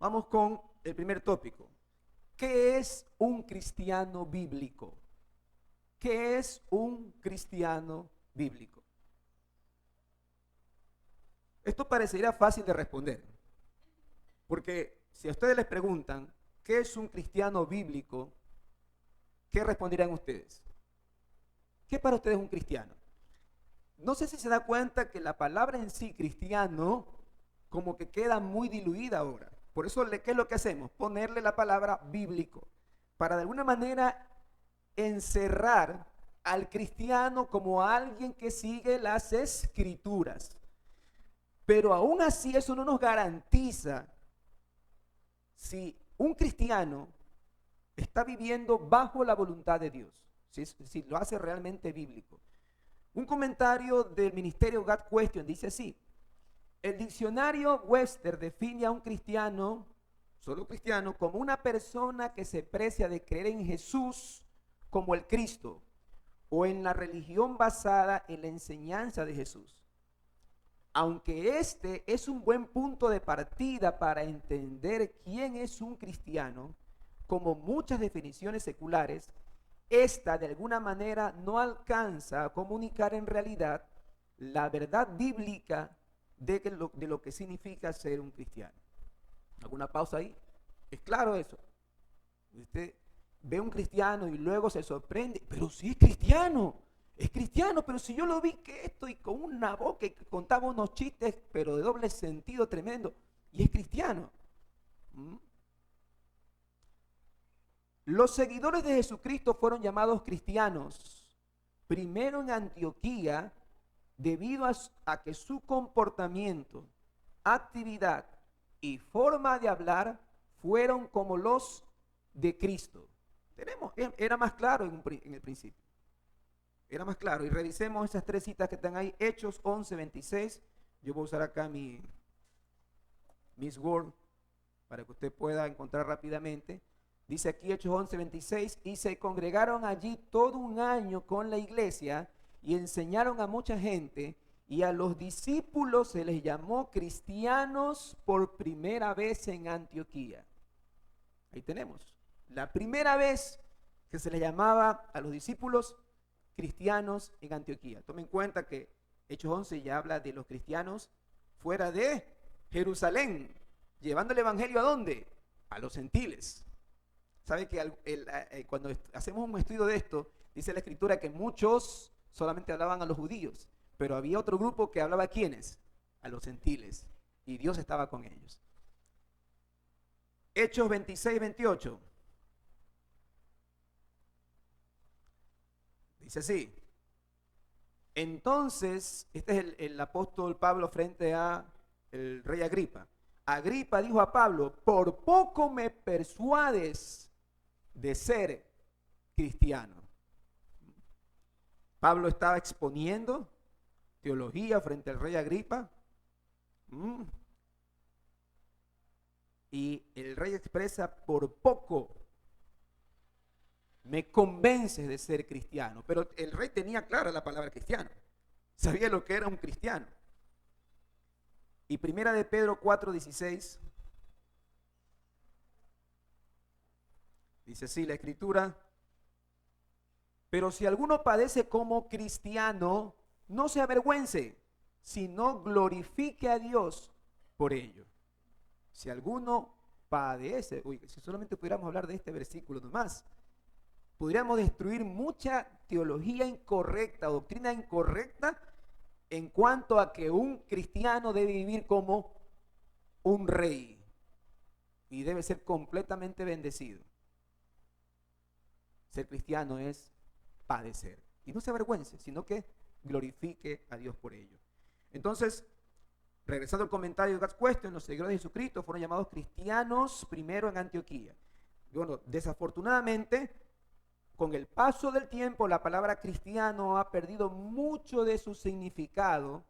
Vamos con el primer tópico. ¿Qué es un cristiano bíblico? ¿Qué es un cristiano bíblico? Esto parecería fácil de responder, porque si a ustedes les preguntan ¿qué es un cristiano bíblico? ¿Qué responderían ustedes? ¿Qué para ustedes es un cristiano? No sé si se da cuenta que la palabra en sí, cristiano, como que queda muy diluida ahora. Por eso, ¿qué es lo que hacemos? Ponerle la palabra bíblico, para de alguna manera encerrar al cristiano como alguien que sigue las escrituras. Pero aún así eso no nos garantiza si un cristiano está viviendo bajo la voluntad de Dios, si lo hace realmente bíblico. Un comentario del ministerio God Question dice así: el diccionario Webster define a un cristiano, solo cristiano, como una persona que se precia de creer en Jesús como el Cristo o en la religión basada en la enseñanza de Jesús. Aunque este es un buen punto de partida para entender quién es un cristiano, como muchas definiciones seculares, esta de alguna manera no alcanza a comunicar en realidad la verdad bíblica de lo que significa ser un cristiano. ¿Alguna pausa ahí? ¿Es claro eso? Usted ve a un cristiano y luego se sorprende, pero si es cristiano, pero si yo lo vi que esto y con una boca que contaba unos chistes, pero de doble sentido tremendo, y es cristiano. ¿Mm? Los seguidores de Jesucristo fueron llamados cristianos, primero en Antioquía, debido a que su comportamiento, actividad y forma de hablar fueron como los de Cristo. Era más claro en el principio. Era más claro. Y revisemos esas tres citas que están ahí. Hechos 11, 26. Yo voy a usar acá mis Word para que usted pueda encontrar rápidamente. Dice aquí Hechos 11, 26. Y se congregaron allí todo un año con la iglesia y enseñaron a mucha gente. Y a los discípulos se les llamó cristianos por primera vez en Antioquía. Ahí tenemos. La primera vez que se les llamaba a los discípulos cristianos en Antioquía. Tomen en cuenta que Hechos 11 ya habla de los cristianos fuera de Jerusalén, llevando el evangelio ¿a dónde? A los gentiles. ¿Sabe que cuando hacemos un estudio de esto, dice la escritura que muchos solamente hablaban a los judíos, pero había otro grupo que hablaba a ¿quiénes? A los gentiles, y Dios estaba con ellos. Hechos 26, 28. Dice así: entonces, este es el apóstol Pablo frente a el rey Agripa. Agripa dijo a Pablo: por poco me persuades de ser cristiano. Pablo estaba exponiendo teología frente al rey Agripa. Y el rey expresa: por poco me convences de ser cristiano. Pero el rey tenía clara la palabra cristiano. Sabía lo que era un cristiano. Y primera de Pedro 4:16 dice así la escritura: pero si alguno padece como cristiano, no se avergüence, sino glorifique a Dios por ello. Si alguno padece, si solamente pudiéramos hablar de este versículo nomás, podríamos destruir mucha teología incorrecta, doctrina incorrecta en cuanto a que un cristiano debe vivir como un rey y debe ser completamente bendecido. Ser cristiano es padecer. Y no se avergüence, sino que glorifique a Dios por ello. Entonces, regresando al comentario de God's Question, los seguidores de Jesucristo fueron llamados cristianos primero en Antioquía. Bueno, desafortunadamente, con el paso del tiempo, la palabra cristiano ha perdido mucho de su significado.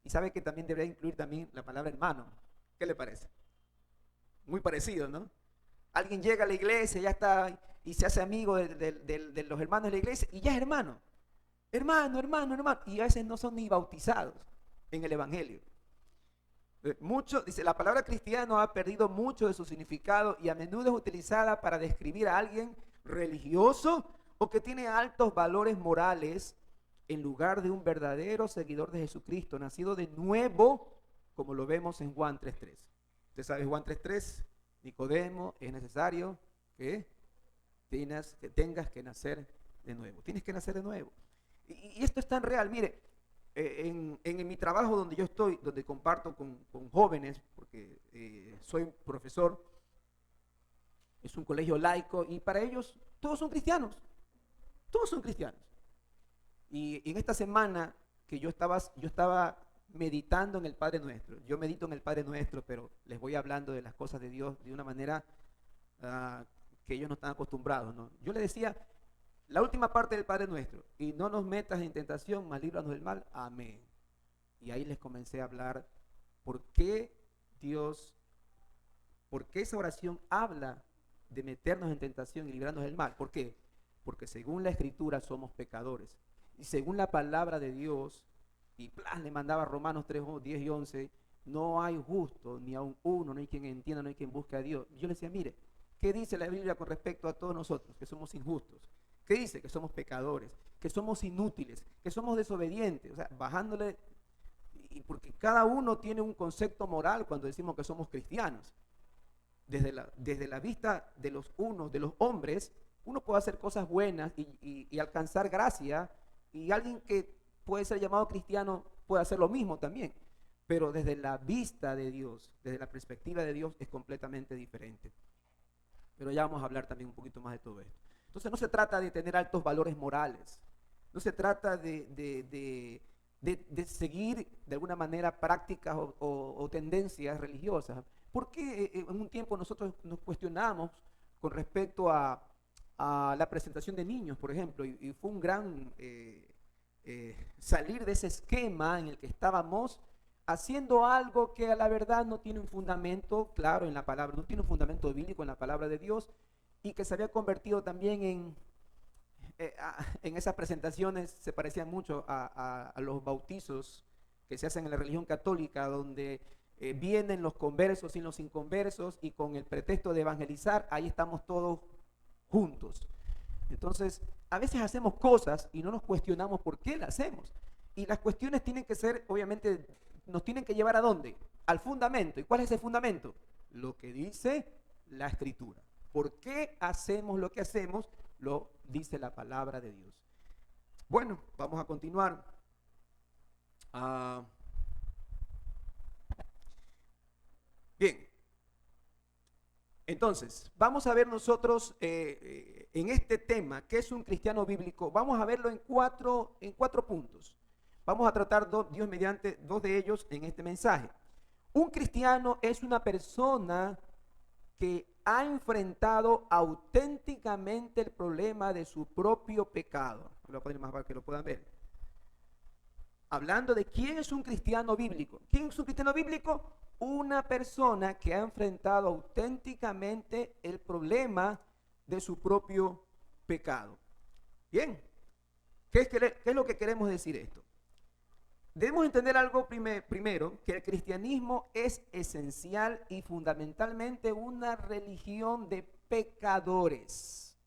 Y sabe que también debería incluir también la palabra hermano. ¿Qué le parece? Muy parecido, ¿no? Alguien llega a la iglesia, ya está, y se hace amigo de los hermanos de la iglesia, y ya es hermano. Hermano. Y a veces no son ni bautizados en el evangelio. Mucho, dice, la palabra cristiano ha perdido mucho de su significado y a menudo es utilizada para describir a alguien religioso o que tiene altos valores morales en lugar de un verdadero seguidor de Jesucristo, nacido de nuevo, como lo vemos en Juan 3:3. Usted sabe Juan 3:3, Nicodemo, es necesario que tengas que nacer de nuevo. Tienes que nacer de nuevo. Y esto es tan real. Mire, en mi trabajo donde yo estoy, donde comparto con jóvenes, porque soy profesor, es un colegio laico y para ellos todos son cristianos. Todos son cristianos. Y en esta semana que yo estaba meditando en el Padre Nuestro. Yo medito en el Padre Nuestro, pero les voy hablando de las cosas de Dios de una manera que ellos no están acostumbrados, ¿no? Yo les decía, la última parte del Padre Nuestro, y no nos metas en tentación, mas líbranos del mal, amén. Y ahí les comencé a hablar por qué esa oración habla de meternos en tentación y librarnos del mal. ¿Por qué? Porque según la Escritura somos pecadores. Y según la palabra de Dios, y le mandaba Romanos 3, 10 y 11, no hay justo, ni aun uno, no hay quien entienda, no hay quien busque a Dios. Yo le decía, mire, ¿qué dice la Biblia con respecto a todos nosotros, que somos injustos? ¿Qué dice? Que somos pecadores, que somos inútiles, que somos desobedientes. O sea, bajándole, y porque cada uno tiene un concepto moral cuando decimos que somos cristianos. Desde la vista de los hombres, uno puede hacer cosas buenas y alcanzar gracia, y alguien que puede ser llamado cristiano puede hacer lo mismo también. Pero desde la vista de Dios, desde la perspectiva de Dios, es completamente diferente. Pero ya vamos a hablar también un poquito más de todo esto. Entonces no se trata de tener altos valores morales, no se trata de seguir de alguna manera prácticas o tendencias religiosas. Porque en un tiempo nosotros nos cuestionamos con respecto a la presentación de niños, por ejemplo, y fue un gran salir de ese esquema en el que estábamos haciendo algo que a la verdad no tiene un fundamento claro en la palabra, no tiene un fundamento bíblico en la palabra de Dios, y que se había convertido también en esas presentaciones, se parecían mucho a los bautizos que se hacen en la religión católica, donde vienen los conversos y los inconversos, y con el pretexto de evangelizar, ahí estamos todos juntos. Entonces, a veces hacemos cosas y no nos cuestionamos por qué las hacemos. Y las cuestiones tienen que ser, obviamente, nos tienen que llevar ¿a dónde? Al fundamento. ¿Y cuál es el fundamento? Lo que dice la Escritura. ¿Por qué hacemos lo que hacemos? Lo dice la palabra de Dios. Bueno, vamos a continuar. Bien. Entonces, vamos a ver nosotros en este tema, ¿qué es un cristiano bíblico? Vamos a verlo en cuatro puntos. Vamos a tratar, Dios mediante, dos de ellos en este mensaje. Un cristiano es una persona que ha enfrentado auténticamente el problema de su propio pecado. Lo voy a poner más para que lo puedan ver. Hablando de quién es un cristiano bíblico. ¿Quién es un cristiano bíblico? Una persona que ha enfrentado auténticamente el problema de su propio pecado. Bien, ¿qué es lo que queremos decir esto? Debemos entender algo primero, que el cristianismo es esencial y fundamentalmente una religión de pecadores.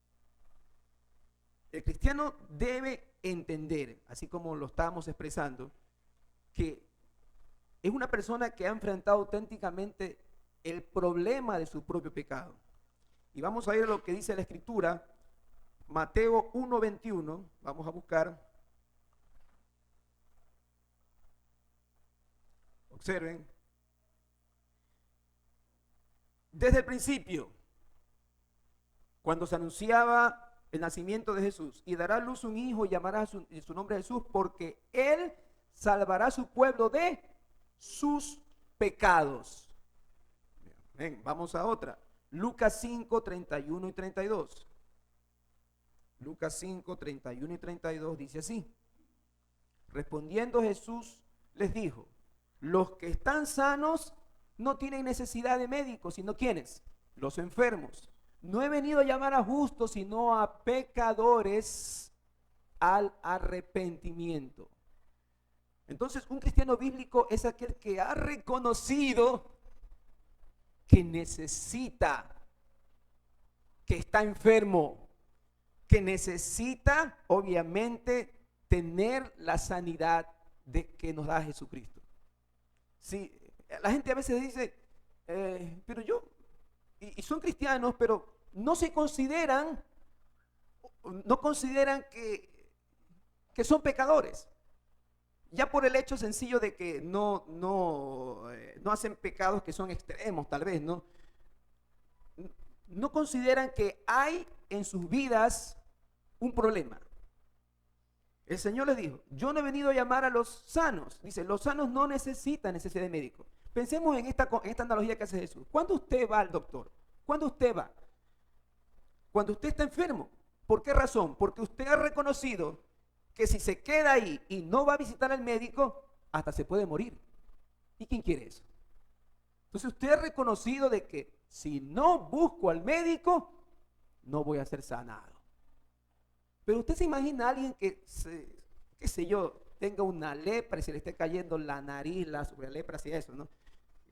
El cristiano debe entender, así como lo estábamos expresando, que es una persona que ha enfrentado auténticamente el problema de su propio pecado. Y vamos a ir a lo que dice la Escritura, Mateo 1:21, vamos a buscar. Observen. Desde el principio, cuando se anunciaba el nacimiento de Jesús, y dará a luz un hijo y llamará su nombre Jesús, porque él salvará a su pueblo de sus pecados. Bien, vamos a otra. Lucas 5, 31 y 32. Lucas 5, 31 y 32 dice así. Respondiendo Jesús les dijo: los que están sanos no tienen necesidad de médicos, sino ¿quiénes? Los enfermos. No he venido a llamar a justos, sino a pecadores al arrepentimiento. Entonces, un cristiano bíblico es aquel que ha reconocido que necesita, que está enfermo, que necesita, obviamente, tener la sanidad de que nos da Jesucristo. Sí, la gente a veces dice, pero yo, y son cristianos, pero no se consideran, no consideran que son pecadores. Ya por el hecho sencillo de que no hacen pecados que son extremos, tal vez, ¿no? No consideran que hay en sus vidas un problema. El Señor les dijo, yo no he venido a llamar a los sanos. Dice, los sanos no necesitan necesidad de médico. Pensemos en esta analogía que hace Jesús. ¿Cuándo usted va al doctor? ¿Cuándo usted va? Cuando usted está enfermo. ¿Por qué razón? Porque usted ha reconocido que si se queda ahí y no va a visitar al médico, hasta se puede morir. ¿Y quién quiere eso? Entonces usted ha reconocido de que si no busco al médico, no voy a ser sanado. Pero usted se imagina a alguien que, qué sé yo, tenga una lepra y se le esté cayendo la nariz, la lepra hacía eso, ¿no?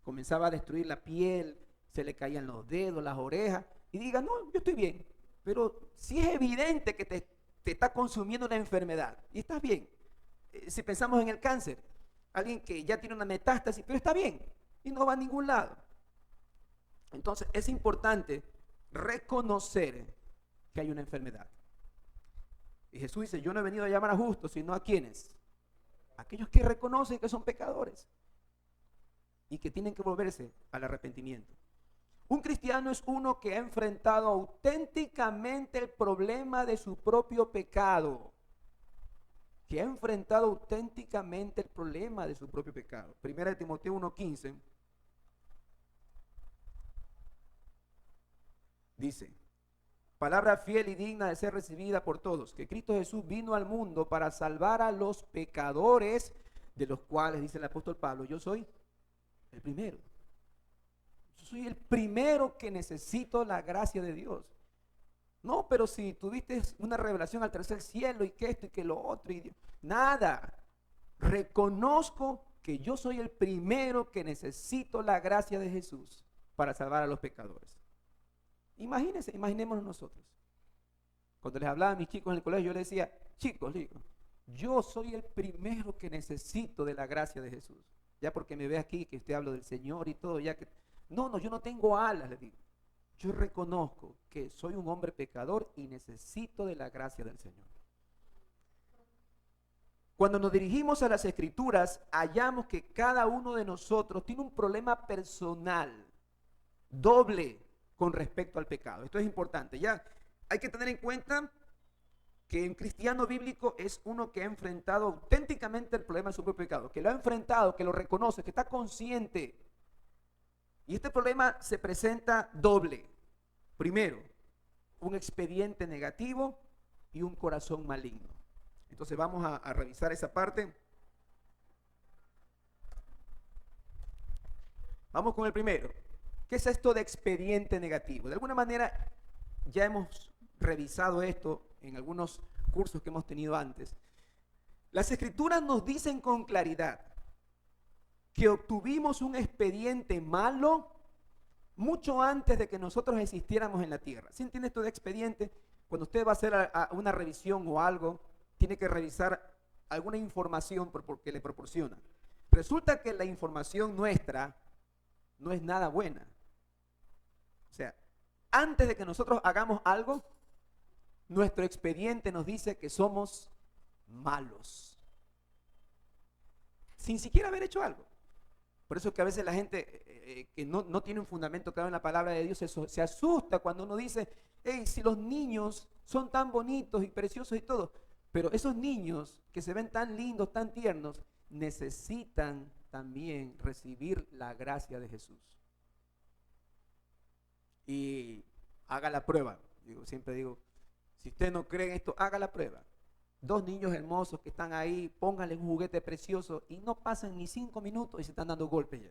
Comenzaba a destruir la piel, se le caían los dedos, las orejas, y diga, no, yo estoy bien. Pero si es evidente que te está consumiendo una enfermedad, y estás bien. Si pensamos en el cáncer, alguien que ya tiene una metástasis, pero está bien, y no va a ningún lado. Entonces es importante reconocer que hay una enfermedad. Y Jesús dice, yo no he venido a llamar a justos, sino a quienes, aquellos que reconocen que son pecadores y que tienen que volverse al arrepentimiento. Un cristiano es uno que ha enfrentado auténticamente el problema de su propio pecado. Que ha enfrentado auténticamente el problema de su propio pecado. Primera de Timoteo 1:15 dice, palabra fiel y digna de ser recibida por todos, que Cristo Jesús vino al mundo para salvar a los pecadores, de los cuales, dice el apóstol Pablo, yo soy el primero. Yo soy el primero que necesito la gracia de Dios. No, pero si tuviste una revelación al tercer cielo y que esto y que lo otro, y Dios, nada. Reconozco que yo soy el primero que necesito la gracia de Jesús para salvar a los pecadores. Imagínense, imaginémonos nosotros. Cuando les hablaba a mis chicos en el colegio, yo les decía, chicos, yo soy el primero que necesito de la gracia de Jesús. Ya porque me ve aquí que usted habla del Señor y todo, ya que... No, yo no tengo alas, les digo. Yo reconozco que soy un hombre pecador y necesito de la gracia del Señor. Cuando nos dirigimos a las Escrituras, hallamos que cada uno de nosotros tiene un problema personal, doble, con respecto al pecado. Esto es importante. Ya hay que tener en cuenta que un cristiano bíblico es uno que ha enfrentado auténticamente el problema de su propio pecado, que lo ha enfrentado, que lo reconoce, que está consciente. Y este problema se presenta doble. Primero, un expediente negativo y un corazón maligno. Entonces vamos a revisar esa parte. Vamos con el primero. ¿Qué es esto de expediente negativo? De alguna manera ya hemos revisado esto en algunos cursos que hemos tenido antes. Las Escrituras nos dicen con claridad que obtuvimos un expediente malo mucho antes de que nosotros existiéramos en la tierra. ¿Sí entiende esto de expediente? Cuando usted va a hacer una revisión o algo, tiene que revisar alguna información porque le proporciona. Resulta que la información nuestra no es nada buena. O sea, antes de que nosotros hagamos algo, nuestro expediente nos dice que somos malos, sin siquiera haber hecho algo. Por eso es que a veces la gente que no tiene un fundamento claro en la palabra de Dios se asusta cuando uno dice, hey, si los niños son tan bonitos y preciosos y todo, pero esos niños que se ven tan lindos, tan tiernos, necesitan también recibir la gracia de Jesús. Y haga la prueba. Siempre digo, si usted no cree en esto, haga la prueba. 2 niños hermosos que están ahí, pónganle un juguete precioso y no pasan ni 5 minutos y se están dando golpes ya.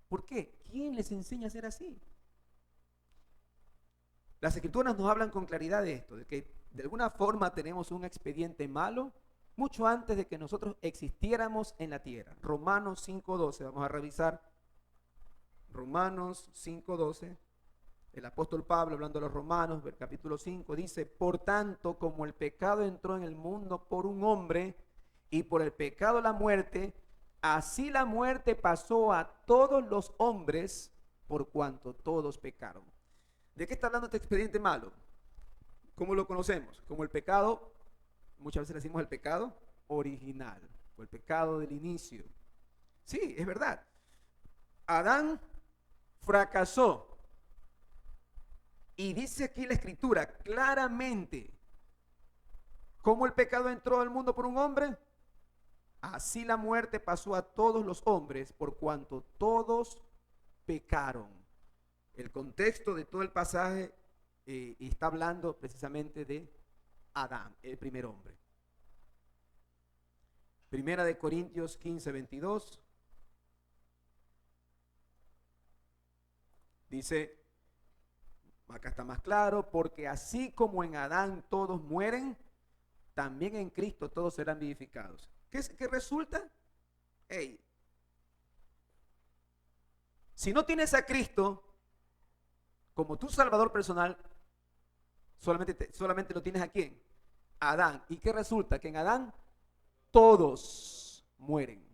¿Por qué? ¿Quién les enseña a ser así? Las Escrituras nos hablan con claridad de esto, de que de alguna forma tenemos un expediente malo mucho antes de que nosotros existiéramos en la tierra. Romanos 5:12, vamos a revisar. Romanos 5:12, el apóstol Pablo hablando a los romanos, del capítulo 5, dice: por tanto, como el pecado entró en el mundo por un hombre, y por el pecado la muerte, así la muerte pasó a todos los hombres, por cuanto todos pecaron. ¿De qué está hablando este expediente malo? ¿Cómo lo conocemos? Como el pecado, muchas veces le decimos el pecado original, o el pecado del inicio. Sí, es verdad. Adán fracasó. Y dice aquí la escritura claramente: ¿cómo el pecado entró al mundo por un hombre? Así la muerte pasó a todos los hombres, por cuanto todos pecaron. El contexto de todo el pasaje está hablando precisamente de Adán, el primer hombre. Primera de Corintios 15:22 dice, acá está más claro: porque así como en Adán todos mueren, también en Cristo todos serán vivificados. ¿Qué resulta? Hey, si no tienes a Cristo como tu Salvador personal, solamente lo tienes a ¿quién? A Adán. ¿Y qué resulta? Que en Adán todos mueren.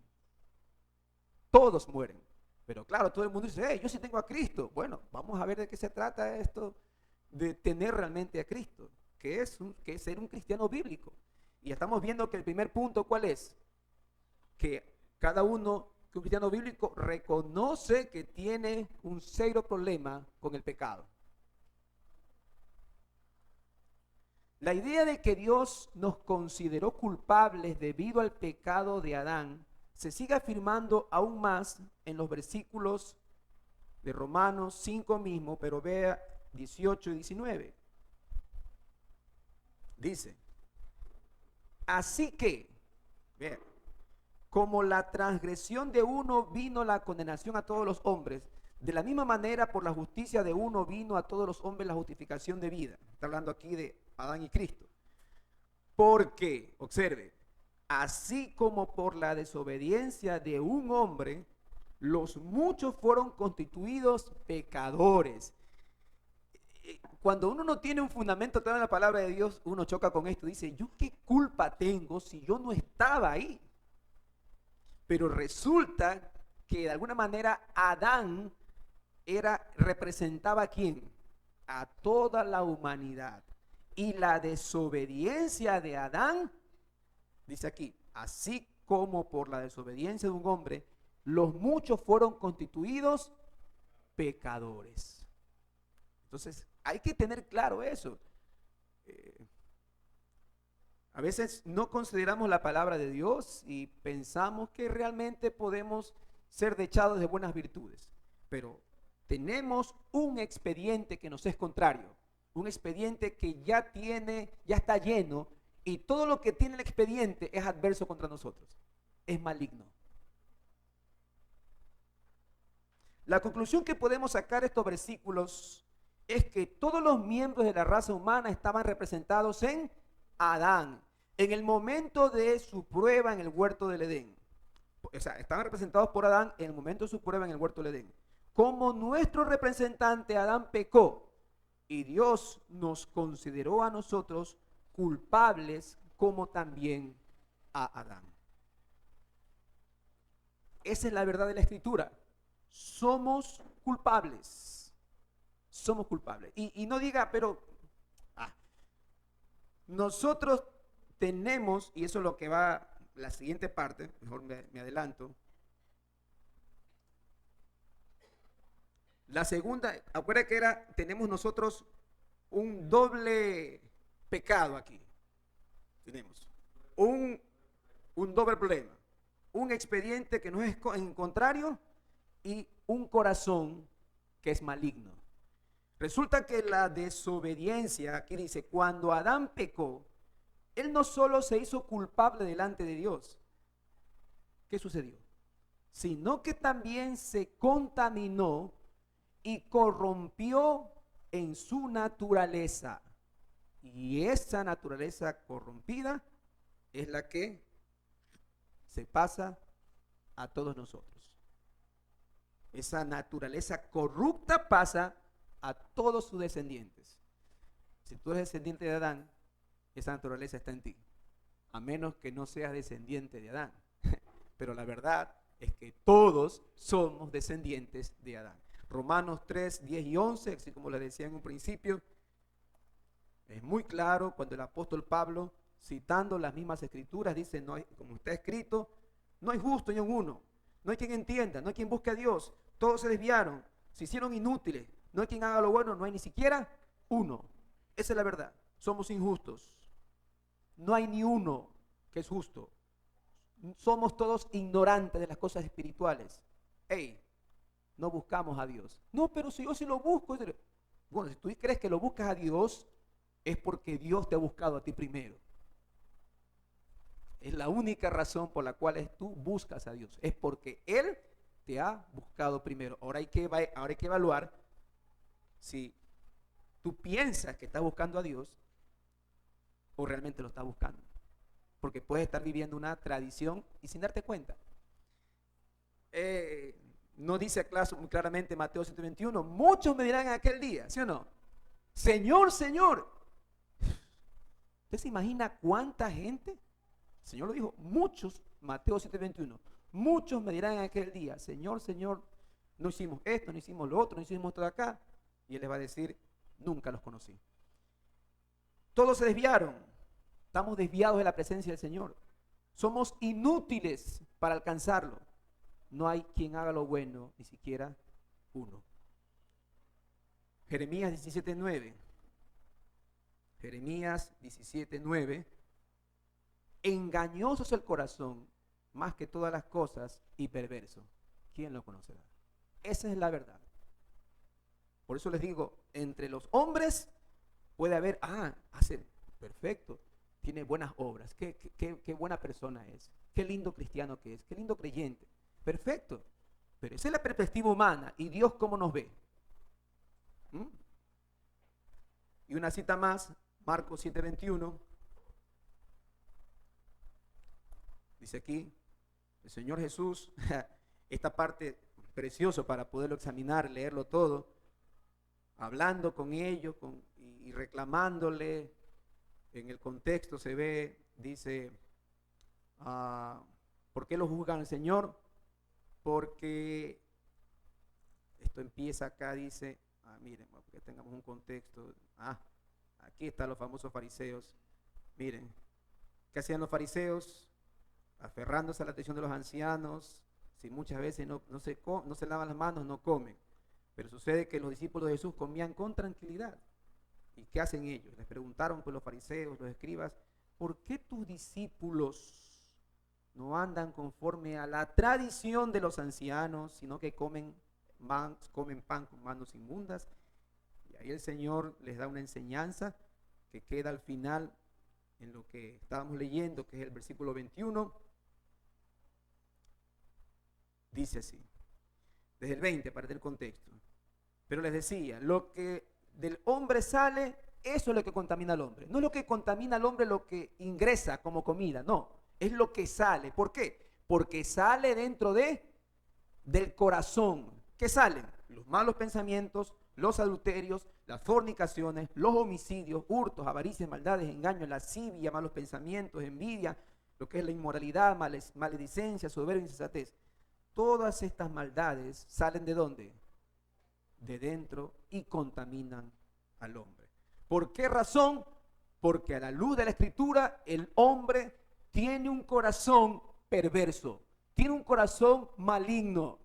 Todos mueren. Pero claro, todo el mundo dice: hey, yo sí tengo a Cristo. Bueno, vamos a ver de qué se trata esto de tener realmente a Cristo, que es ser un cristiano bíblico. Y estamos viendo que el primer punto, ¿cuál es? Que cada uno, que un cristiano bíblico, reconoce que tiene un serio problema con el pecado. La idea de que Dios nos consideró culpables debido al pecado de Adán se sigue afirmando aún más en los versículos de Romanos 5 mismo, pero vea 18 y 19. Dice: así que, vea, como la transgresión de uno vino la condenación a todos los hombres, de la misma manera por la justicia de uno vino a todos los hombres la justificación de vida. Está hablando aquí de Adán y Cristo. Porque, observe, así como por la desobediencia de un hombre, los muchos fueron constituidos pecadores. Cuando uno no tiene un fundamento claro en la palabra de Dios, uno choca con esto. Dice: ¿yo qué culpa tengo si yo no estaba ahí? Pero resulta que de alguna manera Adán representaba ¿a quién? A toda la humanidad. Y la desobediencia de Adán, dice aquí, así como por la desobediencia de un hombre, los muchos fueron constituidos pecadores. Entonces, hay que tener claro eso. A veces no consideramos la palabra de Dios y pensamos que realmente podemos ser dechados de buenas virtudes. Pero tenemos un expediente que nos es contrario. Un expediente que ya está lleno, y todo lo que tiene el expediente es adverso contra nosotros. Es maligno. La conclusión que podemos sacar de estos versículos es que todos los miembros de la raza humana estaban representados en Adán, en el momento de su prueba en el huerto del Edén. O sea, estaban representados por Adán en el momento de su prueba en el huerto del Edén. Como nuestro representante Adán pecó, y Dios nos consideró a nosotros culpables como también a Adán. Esa es la verdad de la Escritura. Somos culpables. Somos culpables. Y no diga, pero nosotros tenemos, y eso es lo que va la siguiente parte, mejor me adelanto. La segunda, acuérdense que tenemos nosotros un doble pecado aquí. Tenemos un doble problema. Un expediente que nos es en contrario y un corazón que es maligno. Resulta que la desobediencia, aquí dice, cuando Adán pecó, él no solo se hizo culpable delante de Dios. ¿Qué sucedió? Sino que también se contaminó y corrompió en su naturaleza. Y esa naturaleza corrompida es la que se pasa a todos nosotros. Esa naturaleza corrupta pasa a todos sus descendientes. Si tú eres descendiente de Adán, esa naturaleza está en ti, a menos que no seas descendiente de Adán. Pero la verdad es que todos somos descendientes de Adán. Romanos 3, 10 y 11, así como les decía en un principio, es muy claro cuando el apóstol Pablo, citando las mismas escrituras, dice, no hay, como está escrito, no hay justo ni un uno, no hay quien entienda, no hay quien busque a Dios, todos se desviaron, se hicieron inútiles, no hay quien haga lo bueno, no hay ni siquiera uno. Esa es la verdad, somos injustos, no hay ni uno que es justo, somos todos ignorantes de las cosas espirituales. Hey, no buscamos a Dios. No, pero si yo sí lo busco. Bueno, si tú crees que lo buscas a Dios, es porque Dios te ha buscado a ti primero. Es la única razón por la cual tú buscas a Dios. Es porque Él te ha buscado primero. Ahora hay que evaluar si tú piensas que estás buscando a Dios o realmente lo estás buscando. Porque puedes estar viviendo una tradición y sin darte cuenta. No dice muy claramente Mateo 7:21, muchos me dirán en aquel día, ¿sí o no? Señor, Señor. ¿Usted se imagina cuánta gente? El Señor lo dijo, muchos, Mateo 7:21, muchos me dirán en aquel día, Señor, Señor, no hicimos esto, no hicimos lo otro, no hicimos esto de acá. Y Él les va a decir, nunca los conocí. Todos se desviaron, estamos desviados de la presencia del Señor. Somos inútiles para alcanzarlo. No hay quien haga lo bueno, ni siquiera uno. Jeremías 17:9. Jeremías 17:9. Engañoso es el corazón, más que todas las cosas, y perverso. ¿Quién lo conocerá? Esa es la verdad. Por eso les digo, entre los hombres puede haber, hace perfecto, tiene buenas obras, qué buena persona es, qué lindo cristiano que es, qué lindo creyente. Perfecto, pero esa es la perspectiva humana. ¿Y Dios cómo nos ve? Y una cita más, Marcos 7:21. Dice aquí, el Señor Jesús, esta parte preciosa para poderlo examinar, leerlo todo, hablando con ellos y reclamándole. En el contexto se ve, dice, ¿por qué lo juzgan al Señor? Porque esto empieza acá, dice, miren, que tengamos un contexto. Aquí están los famosos fariseos. Miren, ¿qué hacían los fariseos? Aferrándose a la atención de los ancianos. Si muchas veces no se lavan las manos, no comen. Pero sucede que los discípulos de Jesús comían con tranquilidad. ¿Y qué hacen ellos? Les preguntaron pues los fariseos, los escribas, ¿por qué tus discípulos no andan conforme a la tradición de los ancianos, sino que comen pan con manos inmundas? Y ahí el Señor les da una enseñanza que queda al final en lo que estábamos leyendo, que es el versículo 21. Dice así, desde el 20 para el contexto. Pero les decía, lo que del hombre sale, eso es lo que contamina al hombre. No es lo que contamina al hombre lo que ingresa como comida, no. Es lo que sale. ¿Por qué? Porque sale dentro del corazón. ¿Qué salen? Los malos pensamientos, los adulterios, las fornicaciones, los homicidios, hurtos, avaricias, maldades, engaños, lascivia, malos pensamientos, envidia, lo que es la inmoralidad, maledicencia, soberbia, insensatez. Todas estas maldades salen ¿de dónde? De dentro y contaminan al hombre. ¿Por qué razón? Porque a la luz de la Escritura el hombre tiene un corazón perverso, tiene un corazón maligno.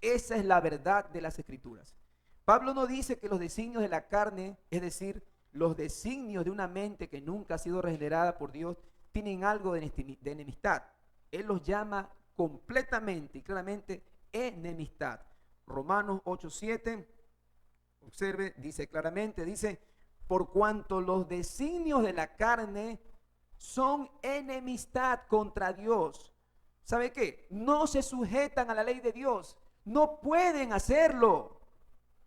Esa es la verdad de las Escrituras. Pablo no dice que los designios de la carne, es decir, los designios de una mente que nunca ha sido regenerada por Dios, tienen algo de enemistad. Él los llama completamente y claramente enemistad. Romanos 8:7, observe, dice claramente, dice, por cuanto los designios de la carne son enemistad contra Dios. ¿Sabe qué? No se sujetan a la ley de Dios, no pueden hacerlo.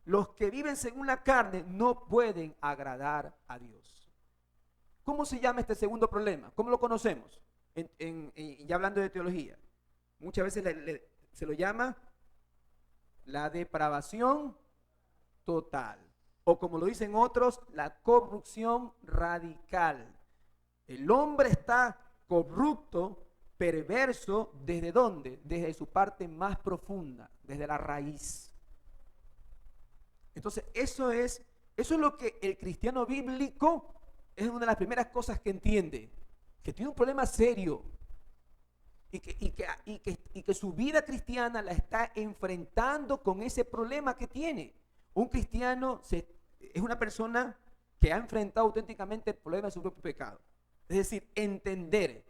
Los que viven según la carne no pueden agradar a Dios. ¿Cómo se llama este segundo problema? ¿Cómo lo conocemos? ya hablando de teología, muchas veces se lo llama la depravación total. O como lo dicen otros, la corrupción radical. El hombre está corrupto, perverso, ¿desde dónde? Desde su parte más profunda, desde la raíz. Entonces, eso es lo que el cristiano bíblico es una de las primeras cosas que entiende, que tiene un problema serio y que su vida cristiana la está enfrentando con ese problema que tiene. Un cristiano es una persona que ha enfrentado auténticamente el problema de su propio pecado. Es decir, entender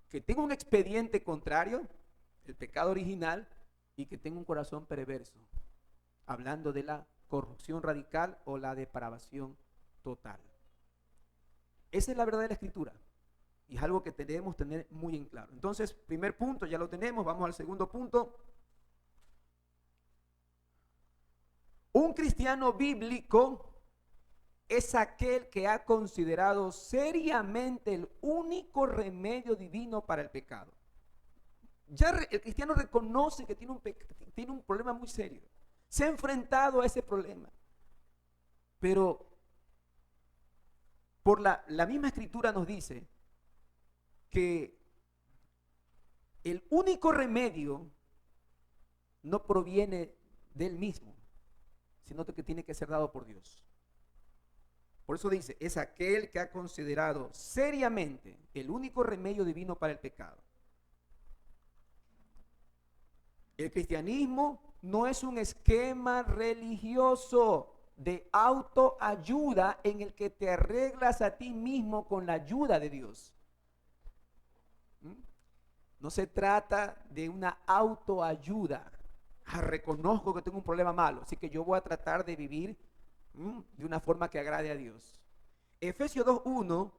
que tengo un expediente contrario, el pecado original, y que tengo un corazón perverso, hablando de la corrupción radical o la depravación total. Esa es la verdad de la Escritura y es algo que debemos tener muy en claro. Entonces, primer punto, ya lo tenemos, vamos al segundo punto. Un cristiano bíblico es aquel que ha considerado seriamente el único remedio divino para el pecado. Ya el cristiano reconoce que tiene un problema muy serio. Se ha enfrentado a ese problema. Pero por la misma Escritura nos dice que el único remedio no proviene de él mismo, sino que tiene que ser dado por Dios. Por eso dice, es aquel que ha considerado seriamente el único remedio divino para el pecado. El cristianismo no es un esquema religioso de autoayuda en el que te arreglas a ti mismo con la ayuda de Dios. No se trata de una autoayuda. Reconozco que tengo un problema malo, así que yo voy a tratar de vivir de una forma que agrade a Dios. Efesios 2:1,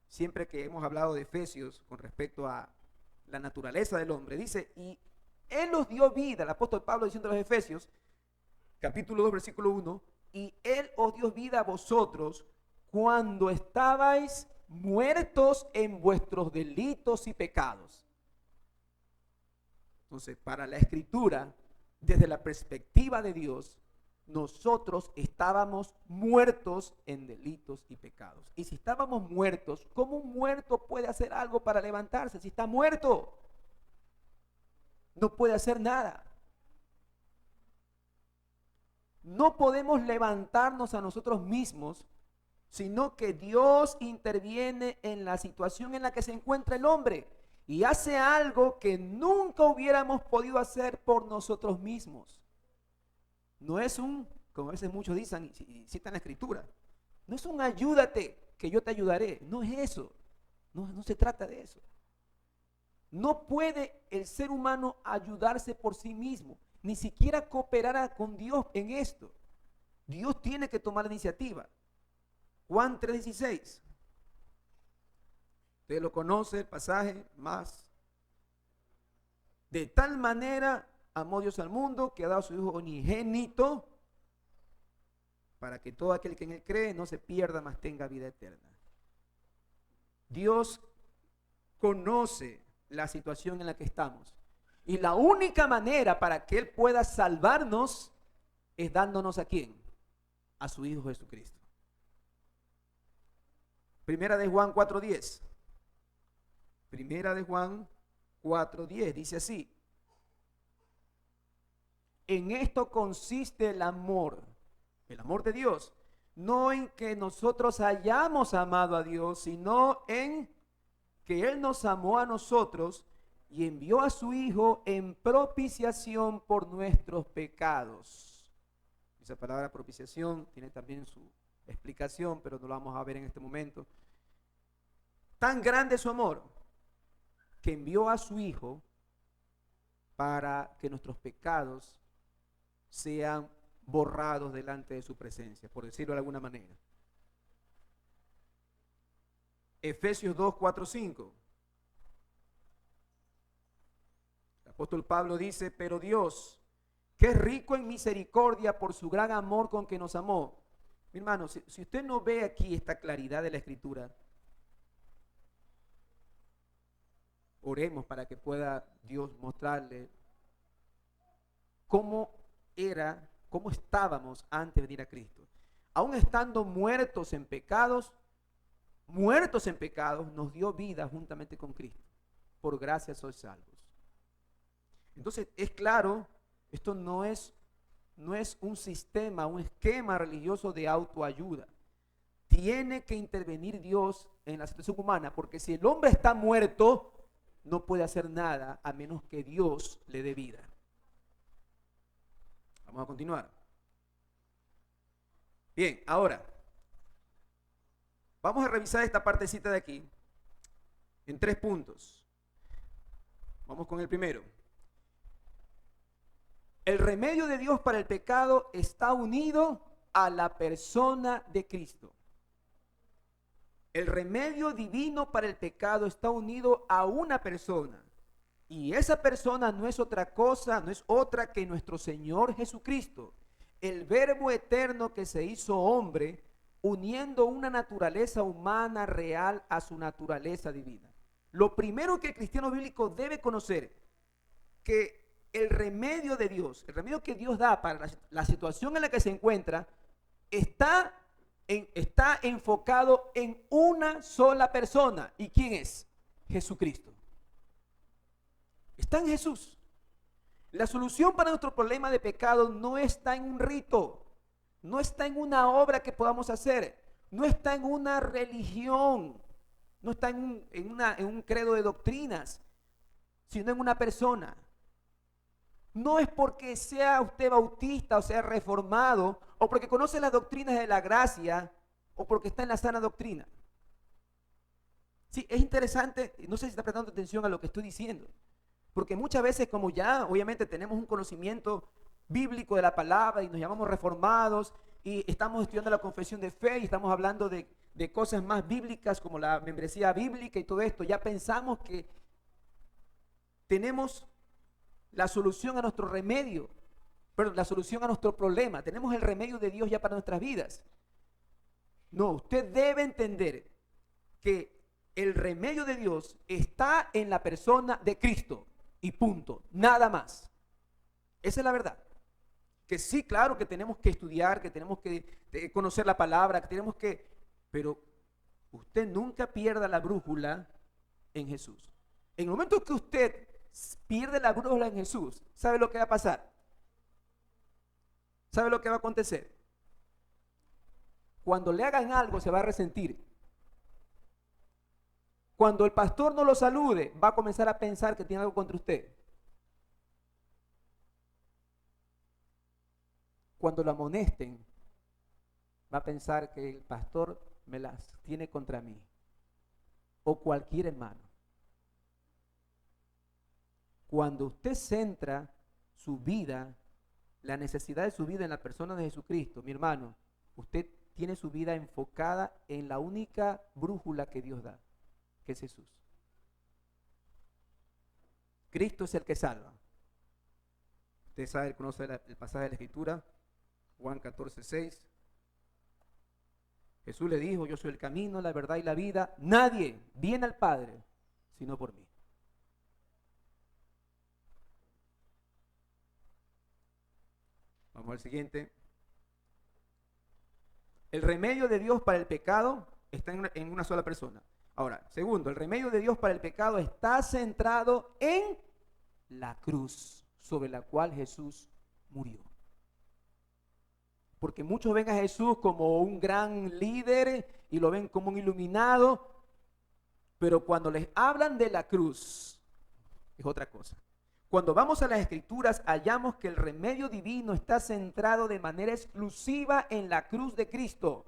siempre que hemos hablado de Efesios con respecto a la naturaleza del hombre, dice, y Él os dio vida, el apóstol Pablo diciendo a los Efesios, capítulo 2, versículo 1, y Él os dio vida a vosotros cuando estabais muertos en vuestros delitos y pecados. Entonces, para la Escritura, desde la perspectiva de Dios, nosotros estábamos muertos en delitos y pecados. Y si estábamos muertos, ¿cómo un muerto puede hacer algo para levantarse? Si está muerto, no puede hacer nada. No podemos levantarnos a nosotros mismos, sino que Dios interviene en la situación en la que se encuentra el hombre y hace algo que nunca hubiéramos podido hacer por nosotros mismos. No es como a veces muchos dicen y citan la Escritura, no es un ayúdate que yo te ayudaré, no es eso, no se trata de eso. No puede el ser humano ayudarse por sí mismo, ni siquiera cooperar con Dios en esto. Dios tiene que tomar la iniciativa. Juan 3:16. Usted lo conoce, el pasaje más. De tal manera amó Dios al mundo que ha dado a su Hijo unigénito para que todo aquel que en él cree no se pierda, mas tenga vida eterna. Dios conoce la situación en la que estamos. Y la única manera para que Él pueda salvarnos es dándonos ¿a quién? A su Hijo Jesucristo. Primera de Juan 4:10. Primera de Juan 4:10 dice así: en esto consiste el amor de Dios, no en que nosotros hayamos amado a Dios, sino en que Él nos amó a nosotros y envió a su Hijo en propiciación por nuestros pecados. Esa palabra propiciación tiene también su explicación, pero no lo vamos a ver en este momento. Tan grande es su amor que envió a su Hijo para que nuestros pecados sean borrados delante de su presencia, por decirlo de alguna manera. Efesios 2:4-5. El apóstol Pablo dice, pero Dios, que es rico en misericordia por su gran amor con que nos amó. Mi hermano, si usted no ve aquí esta claridad de la Escritura, oremos para que pueda Dios mostrarle cómo estábamos antes de venir a Cristo. Aún estando muertos en pecados, nos dio vida juntamente con Cristo. Por gracia sois salvos. Entonces, es claro, esto no es un sistema, un esquema religioso de autoayuda. Tiene que intervenir Dios en la situación humana, porque si el hombre está muerto, no puede hacer nada a menos que Dios le dé vida. Vamos a continuar. Bien, ahora vamos a revisar esta partecita de aquí en 3 puntos. Vamos con el primero. El remedio de Dios para el pecado está unido a la persona de Cristo. El remedio divino para el pecado está unido a una persona. Y esa persona no es otra cosa, no es otra que nuestro Señor Jesucristo, el Verbo eterno que se hizo hombre, uniendo una naturaleza humana real a su naturaleza divina. Lo primero que el cristiano bíblico debe conocer, que el remedio de Dios, el remedio que Dios da para la situación en la que se encuentra, está enfocado en una sola persona. ¿Y quién es? Jesucristo. Está en Jesús. La solución para nuestro problema de pecado no está en un rito, no está en una obra que podamos hacer, no está en una religión, no está en un credo de doctrinas, sino en una persona. No es porque sea usted bautista o sea reformado, o porque conoce las doctrinas de la gracia, o porque está en la sana doctrina. Sí, es interesante, no sé si está prestando atención a lo que estoy diciendo, porque muchas veces, como ya obviamente tenemos un conocimiento bíblico de la palabra y nos llamamos reformados y estamos estudiando la confesión de fe y estamos hablando de cosas más bíblicas como la membresía bíblica y todo esto, ya pensamos que tenemos la solución a nuestro remedio, perdón, la solución a nuestro problema, tenemos el remedio de Dios ya para nuestras vidas. No, usted debe entender que el remedio de Dios está en la persona de Cristo y punto, nada más. Esa es la verdad. Que sí, claro que tenemos que estudiar, que tenemos que conocer la palabra, que tenemos que, pero usted nunca pierda la brújula en Jesús. En el momento que usted pierde la brújula en Jesús, ¿sabe lo que va a pasar? ¿Sabe lo que va a acontecer? Cuando le hagan algo se va a resentir. Cuando el pastor no lo salude, va a comenzar a pensar que tiene algo contra usted. Cuando lo amonesten, va a pensar que el pastor me las tiene contra mí. O cualquier hermano. Cuando usted centra su vida, la necesidad de su vida en la persona de Jesucristo, mi hermano, usted tiene su vida enfocada en la única brújula que Dios da, que es Jesús. Cristo es el que salva. Usted sabe, conoce el pasaje de la Escritura, Juan 14:6. Jesús le dijo: yo soy el camino, la verdad y la vida. Nadie viene al Padre sino por mí. Vamos al siguiente. El remedio de Dios para el pecado está en una sola persona. Ahora, segundo, el remedio de Dios para el pecado está centrado en la cruz sobre la cual Jesús murió. Porque muchos ven a Jesús como un gran líder y lo ven como un iluminado, pero cuando les hablan de la cruz es otra cosa. Cuando vamos a las Escrituras hallamos que el remedio divino está centrado de manera exclusiva en la cruz de Cristo.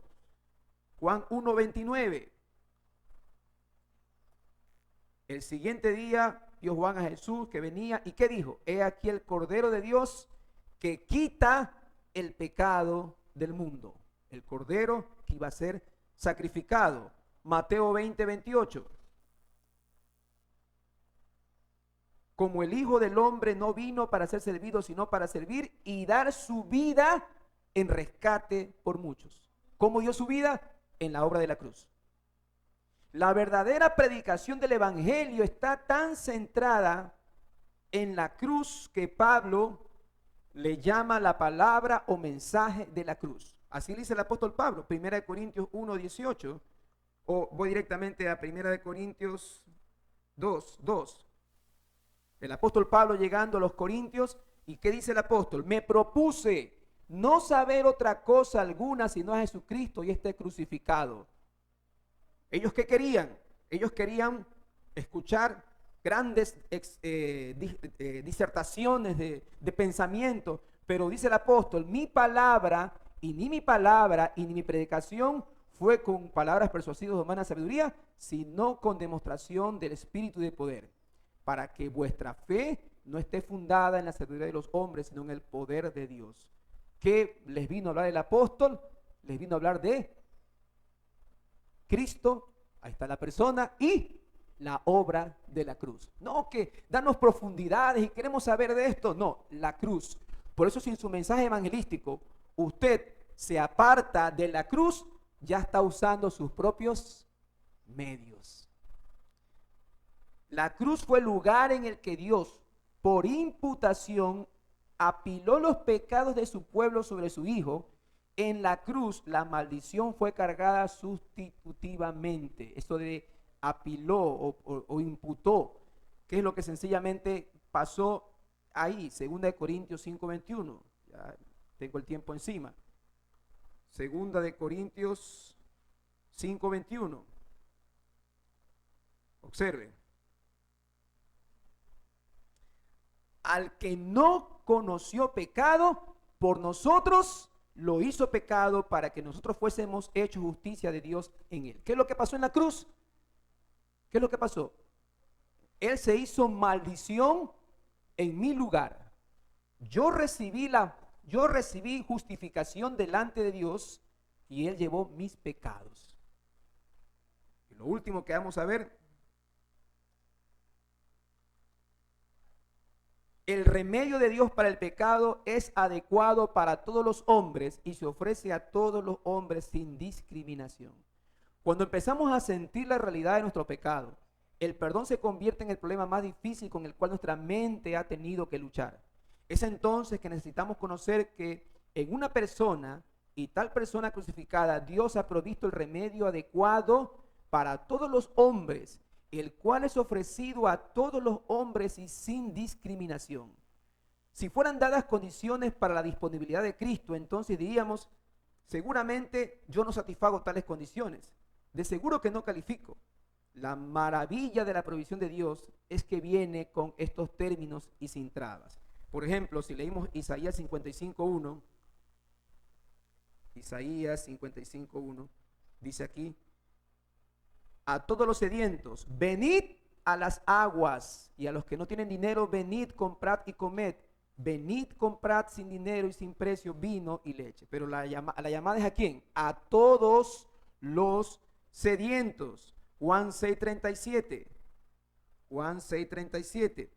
Juan 1:29. El siguiente día vio Juan a Jesús que venía y ¿qué dijo? He aquí el Cordero de Dios que quita el pecado del mundo. El Cordero que iba a ser sacrificado. Mateo 20:28. Como el Hijo del Hombre no vino para ser servido, sino para servir y dar su vida en rescate por muchos. ¿Cómo dio su vida? En la obra de la cruz. La verdadera predicación del evangelio está tan centrada en la cruz que Pablo le llama la palabra o mensaje de la cruz. Así dice el apóstol Pablo, 1 Corintios 1:18, o voy directamente a 1 Corintios 2:2. El apóstol Pablo llegando a los Corintios, ¿y qué dice el apóstol? Me propuse no saber otra cosa alguna sino a Jesucristo y este crucificado. ¿Ellos qué querían? Ellos querían escuchar grandes disertaciones de pensamiento, pero dice el apóstol, mi palabra y ni mi predicación fue con palabras persuasivas de humana sabiduría, sino con demostración del Espíritu y de poder, para que vuestra fe no esté fundada en la sabiduría de los hombres, sino en el poder de Dios. ¿Qué les vino a hablar el apóstol? Les vino a hablar de Cristo, ahí está la persona, y la obra de la cruz. No que danos profundidades y queremos saber de esto, no, la cruz. Por eso si en su mensaje evangelístico usted se aparta de la cruz, ya está usando sus propios medios. La cruz fue el lugar en el que Dios, por imputación, apiló los pecados de su pueblo sobre su Hijo. En la cruz la maldición fue cargada sustitutivamente. Esto de apiló o imputó, que es lo que sencillamente pasó ahí, 2 Corintios 5:21. Ya tengo el tiempo encima. 2 Corintios 5:21. Observen. Al que no conoció pecado, por nosotros lo hizo pecado para que nosotros fuésemos hechos justicia de Dios en él. ¿Qué es lo que pasó en la cruz? ¿Qué es lo que pasó? Él se hizo maldición en mi lugar. Yo recibí justificación delante de Dios y él llevó mis pecados. Y lo último que vamos a ver, el remedio de Dios para el pecado es adecuado para todos los hombres y se ofrece a todos los hombres sin discriminación. Cuando empezamos a sentir la realidad de nuestro pecado, el perdón se convierte en el problema más difícil con el cual nuestra mente ha tenido que luchar. Es entonces que necesitamos conocer que en una persona y tal persona crucificada, Dios ha provisto el remedio adecuado para todos los hombres, el cual es ofrecido a todos los hombres y sin discriminación. Si fueran dadas condiciones para la disponibilidad de Cristo, entonces diríamos, seguramente yo no satisfago tales condiciones. De seguro que no califico. La maravilla de la provisión de Dios es que viene con estos términos y sin trabas. Por ejemplo, si leímos Isaías 55:1, Isaías 55:1, dice aquí, a todos los sedientos, venid a las aguas, y a los que no tienen dinero, venid, comprad y comed. Venid, comprad sin dinero y sin precio vino y leche. Pero la llamada es ¿a quién? A todos los sedientos. Juan 6:37. Juan 6:37.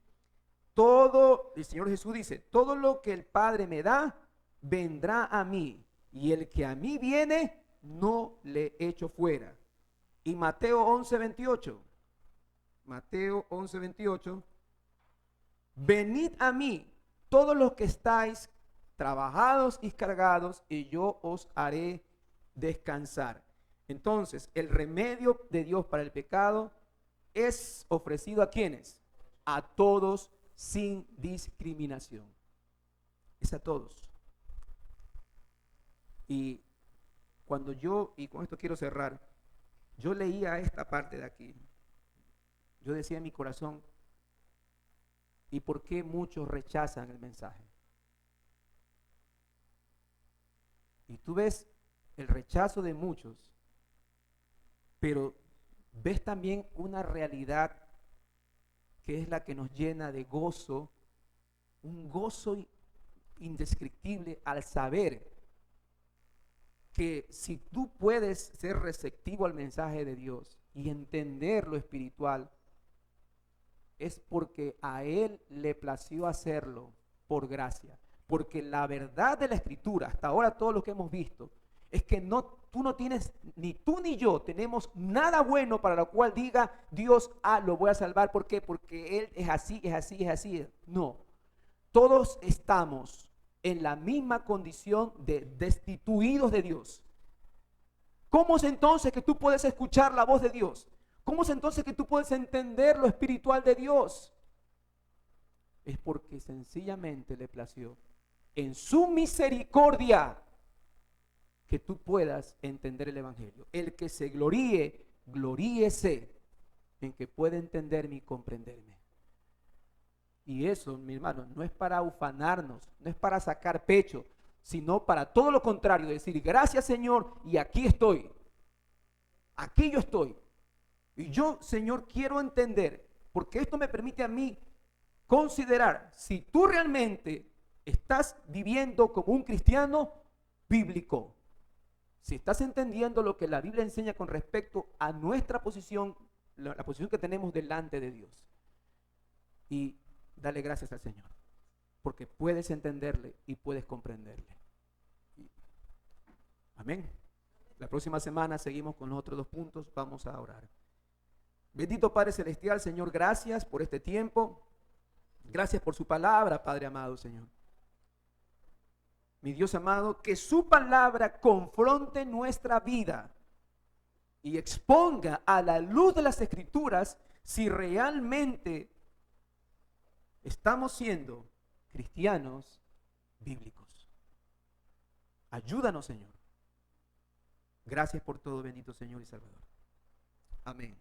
Todo, el Señor Jesús dice, todo lo que el Padre me da, vendrá a mí. Y el que a mí viene, no le echo fuera. Y Mateo 11:28. Mateo 11:28. Venid a mí, todos los que estáis trabajados y cargados, y yo os haré descansar. Entonces, el remedio de Dios para el pecado es ofrecido ¿a quiénes? A todos sin discriminación. Es a todos. Y cuando y con esto quiero cerrar, yo leía esta parte de aquí, yo decía en mi corazón, ¿y por qué muchos rechazan el mensaje? Y tú ves el rechazo de muchos, pero ves también una realidad que es la que nos llena de gozo, un gozo indescriptible al saber que si tú puedes ser receptivo al mensaje de Dios y entender lo espiritual, es porque a Él le plació hacerlo por gracia. Porque la verdad de la Escritura, hasta ahora todo lo que hemos visto, es que tú no tienes, ni tú ni yo tenemos nada bueno para lo cual diga Dios, lo voy a salvar. ¿Por qué? Porque Él es así, es así, es así. No, todos estamos en la misma condición de destituidos de Dios. ¿Cómo es entonces que tú puedes escuchar la voz de Dios? ¿Cómo es entonces que tú puedes entender lo espiritual de Dios? Es porque sencillamente le plació en su misericordia que tú puedas entender el evangelio. El que se gloríe, gloríese en que puede entenderme y comprenderme. Y eso, mi hermano, no es para ufanarnos, no es para sacar pecho, sino para todo lo contrario, decir gracias Señor y aquí estoy, aquí yo estoy. Y yo, Señor, quiero entender, porque esto me permite a mí considerar si tú realmente estás viviendo como un cristiano bíblico, si estás entendiendo lo que la Biblia enseña con respecto a nuestra posición, la posición que tenemos delante de Dios. Y dale gracias al Señor, porque puedes entenderle y puedes comprenderle. Amén. La próxima semana seguimos con los otros 2 puntos. Vamos a orar. Bendito Padre Celestial, Señor, gracias por este tiempo. Gracias por su palabra, Padre amado, Señor. Mi Dios amado, que su palabra confronte nuestra vida y exponga a la luz de las Escrituras si realmente estamos siendo cristianos bíblicos. Ayúdanos, Señor. Gracias por todo, bendito Señor y Salvador. Amén.